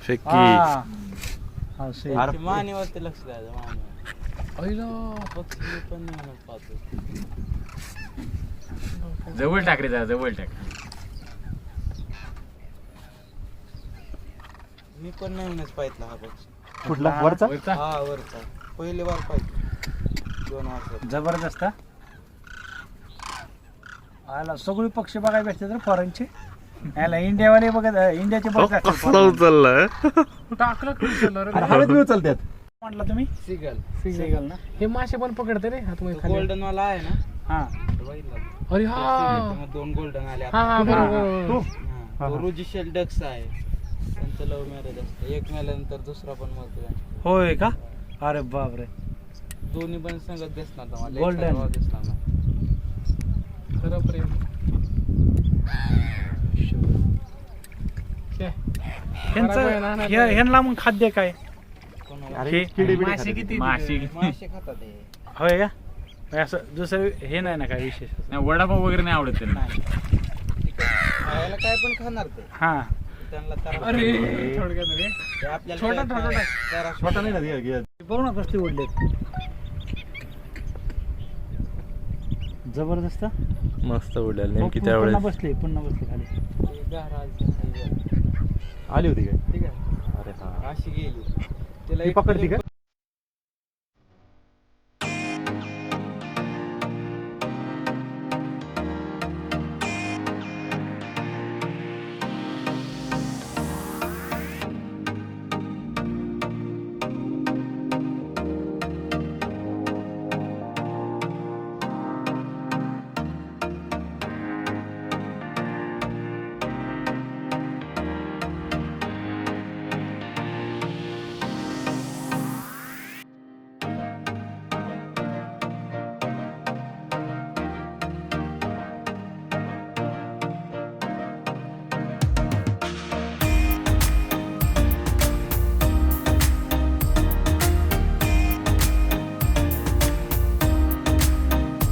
फेकी मानेवरती लक्ष द्यायचं मानेवर पक्षी पण नाही म्हणत पाहतो जवळ टाक रे जरा जवळ टाक. मी पण नाही म्हणत पाहितला हा पक्षी. कुठला वरचा हा वरचा पहिली वार पाहिजे 2 वर्षात. जबरदस्त आला सगळी पक्षी बघायला भेटते तर फॉरेनचे याला इंडियावाले बघत इंडियाचे बघत असतात कसला उचललाय टाकलं उचललं रे. हवेत बी उचलतात. म्हटलं तुम्ही सिगल सिगल ना हे मासे पण पकडते रे हातमध्ये खाली. गोल्डन वाला आहे ना हा तो बघितला अरे हा 2 गोल्डन आले हा हा आता. बरोबर. हा, तो रुजिशेल डक्स आहे त्यांचं लव्ह मॅरेज असतं. एक मेल्यानंतर दुसरा पण मरतो. होय का अरे बापरे दोन्ही पण संगत दिसणार तुम्हाला. Golden. एक दिसणार ना. खरं प्रेम. छे. ह्यांचं ह्यांना मग खाद्य काय कोणाला? अरे किडी बिडी मासे खातात. किती माशी मासे खातात हे. होय का म्हणजे असं दुसरं हे नाही ना काय विशेष नाही, वडापाव वगैरे नाही आवडत त्यांना. नाही खायला काय पण खाणार ते हा त्यांना तर अरे थोडक्यात रे. ते आपल्याला छोटा काय- छोटा जरा छोटा नाही ना घे, घे. बघू ना कसली ओढलेत जबरदस्त मस्त उडाल नेमकी पुन्हा त्यावेळेस बसले खाली ते गहरा आली होती काय ठीक आहे अरे हा अशी गेली तिला ती एक पकडती का?